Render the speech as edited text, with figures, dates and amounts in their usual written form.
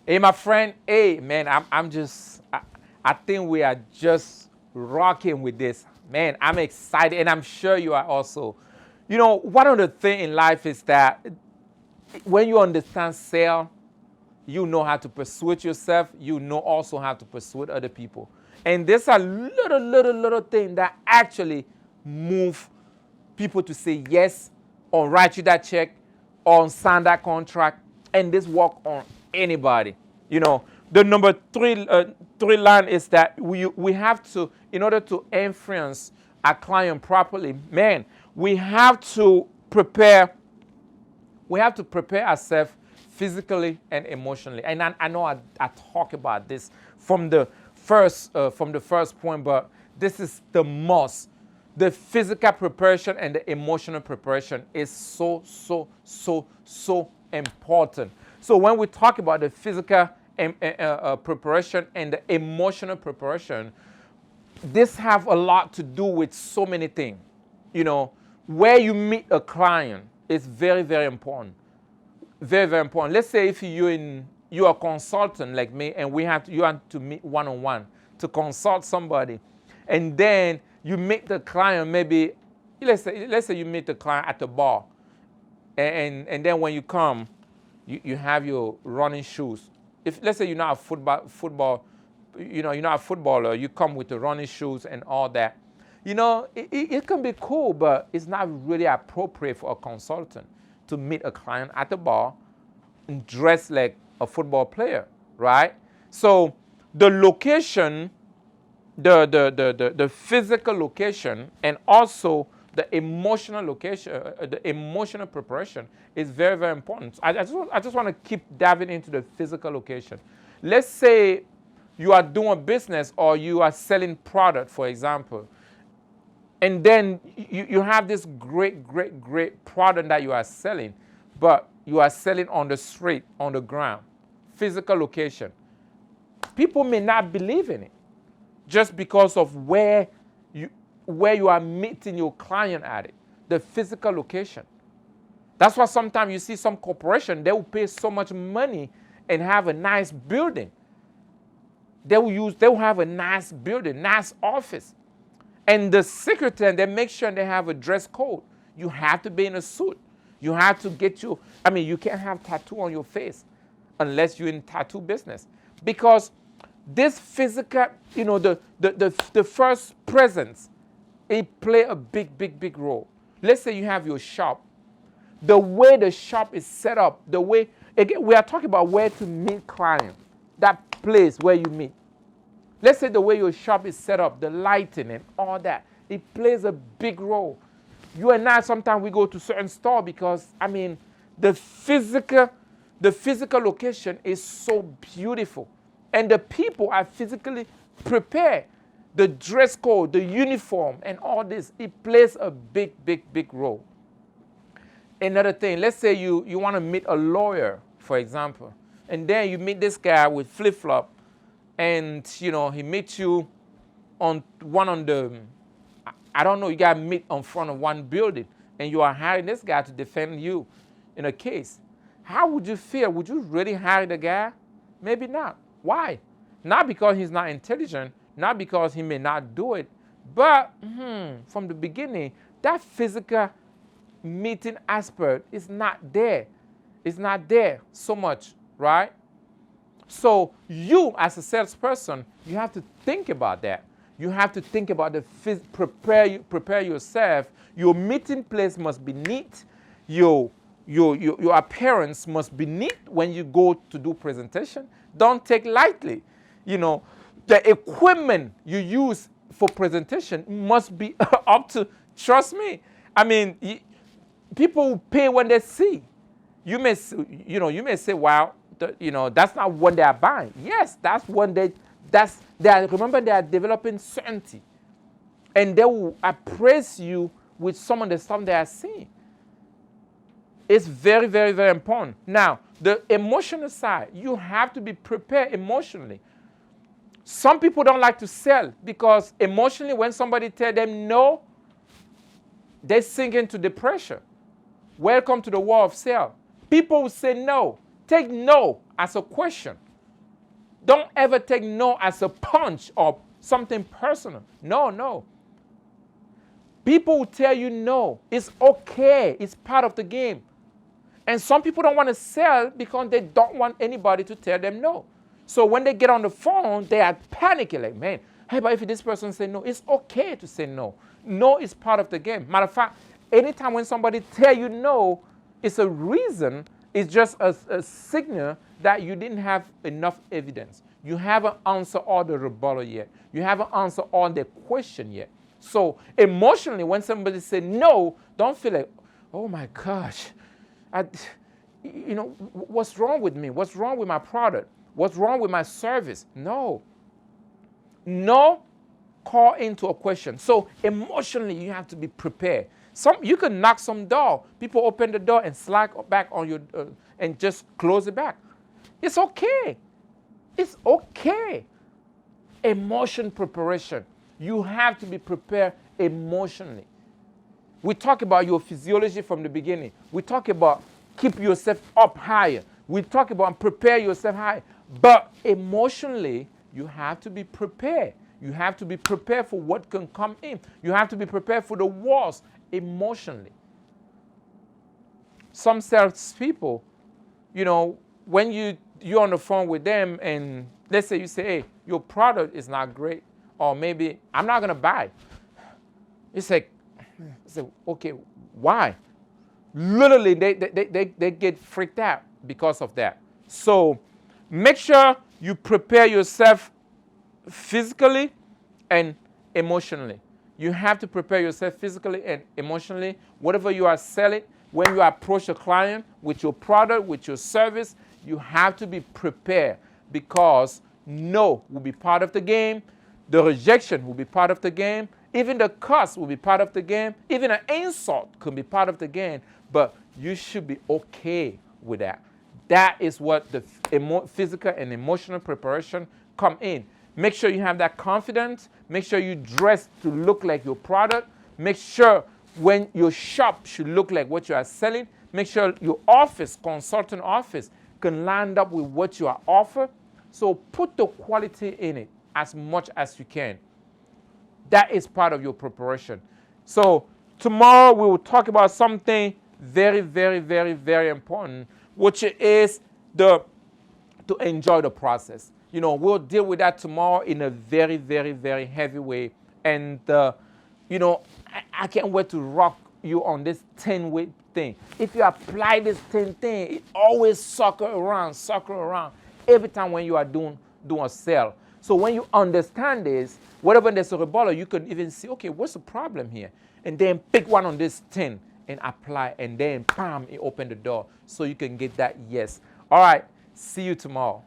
Hey, my friend. Hey, man, I think we are just rocking with this. Man, I'm excited, and I'm sure you are also. One of the things in life is that when you understand sale, you know how to persuade yourself. You know also how to persuade other people. And there's a little thing that actually move people to say yes, or write you that check, or sign that contract, and this work on anybody. The number three line is that we have to, in order to influence our client properly, man, we have to prepare ourselves physically and emotionally. And I know I talk about this from the first point, but this is the most. The physical preparation and the emotional preparation is so important. So when we talk about the physical preparation and the emotional preparation, this have a lot to do with so many things. Where you meet a client is very, very important. Very, very important. Let's say if you're a consultant like me, and you have to meet one-on-one to consult somebody, and then you meet the client. Maybe let's say you meet the client at the bar, and then when you come, you have your running shoes. If let's say you're not a football, you're not a footballer, you come with the running shoes and all that. It can be cool, but it's not really appropriate for a consultant to meet a client at the bar and dress like a football player, right? So the location, the physical location, and also the emotional location, the emotional preparation is very, very important. I just want to keep diving into the physical location. Let's say you are doing business, or you are selling product, for example, and then you have this great product that you are selling, but you are selling on the street, on the ground, physical location. People may not believe in it just because of where you are meeting your client at it, the physical location. That's why sometimes you see some corporation, they will pay so much money and have a nice building. They will have a nice building, nice office. And the secretary, they make sure they have a dress code. You have to be in a suit. You have to you can't have tattoo on your face unless you're in tattoo business. Because this physical, the first presence, it play a big role. Let's say you have your shop. The way the shop is set up, again, we are talking about where to meet clients, that place where you meet. Let's say the way your shop is set up, the lighting and all that, it plays a big role. You and I, sometimes we go to certain store because, the physical location is so beautiful. And the people are physically prepared. The dress code, the uniform, and all this, it plays a big role. Another thing, let's say you want to meet a lawyer, for example, and then you meet this guy with flip-flop, and he meets you on the, I don't know, you got to meet in front of one building, and you are hiring this guy to defend you in a case. How would you feel? Would you really hire the guy? Maybe not. Why? Not because he's not intelligent, not because he may not do it, but from the beginning, that physical meeting aspect is not there. It's not there so much, right? So you, as a salesperson, you have to think about that. You have to think about prepare yourself. Your meeting place must be neat. Your appearance must be neat when you go to do presentation. Don't take lightly. The equipment you use for presentation must be up to. Trust me. People pay when they see. You may say, wow, that's not what they are buying. Yes, that's when remember, they are developing certainty. And they will appraise you with some of the stuff they are seeing. It's very, very, very important. Now, the emotional side, you have to be prepared emotionally. Some people don't like to sell because emotionally, when somebody tells them no, they sink into depression. Welcome to the world of sale. People will say no. Take no as a question. Don't ever take no as a punch or something personal. No, no. People will tell you no. It's okay. It's part of the game. And some people don't want to sell because they don't want anybody to tell them no. So when they get on the phone, they are panicking like, man, hey, but if this person say no, it's okay to say no. No is part of the game. Matter of fact, anytime when somebody tell you no, it's a reason. It's just a signal that you didn't have enough evidence. You haven't answered all the rebuttal yet. You haven't answered all the question yet. So emotionally, when somebody say no, don't feel like, oh my gosh, what's wrong with me? What's wrong with my product? What's wrong with my service? No. No call into a question. So emotionally, you have to be prepared. You can knock some door. People open the door and slide back on you and just close it back. It's okay. It's okay. Emotion preparation. You have to be prepared emotionally. We talk about your physiology from the beginning. We talk about keep yourself up higher. We talk about prepare yourself higher. But emotionally, you have to be prepared. You have to be prepared for what can come in. You have to be prepared for the worst emotionally. Some salespeople, when you're on the phone with them and let's say you say, hey, your product is not great, or maybe I'm not going to buy. It's like, okay, why? Literally, they get freaked out because of that. So make sure you prepare yourself physically and emotionally. You have to prepare yourself physically and emotionally. Whatever you are selling, when you approach a client with your product, with your service, you have to be prepared because no will be part of the game. The rejection will be part of the game. Even the curse will be part of the game. Even an insult could be part of the game. But you should be okay with that. That is what the physical and emotional preparation come in. Make sure you have that confidence. Make sure you dress to look like your product. Make sure when your shop should look like what you are selling. Make sure your office, consultant office, can line up with what you are offering. So put the quality in it as much as you can. That is part of your preparation. So tomorrow we will talk about something very, very, very, very important, which is to enjoy the process. We'll deal with that tomorrow in a very, very, very heavy way. And, I can't wait to rock you on this 10-week thing. If you apply this 10 thing, it always circle around. Every time when you are doing a sale. So when you understand this, whatever there's a rebuttal, you can even see, okay, what's the problem here? And then pick one on this 10 and apply, and then, bam, it open the door so you can get that yes. All right, see you tomorrow.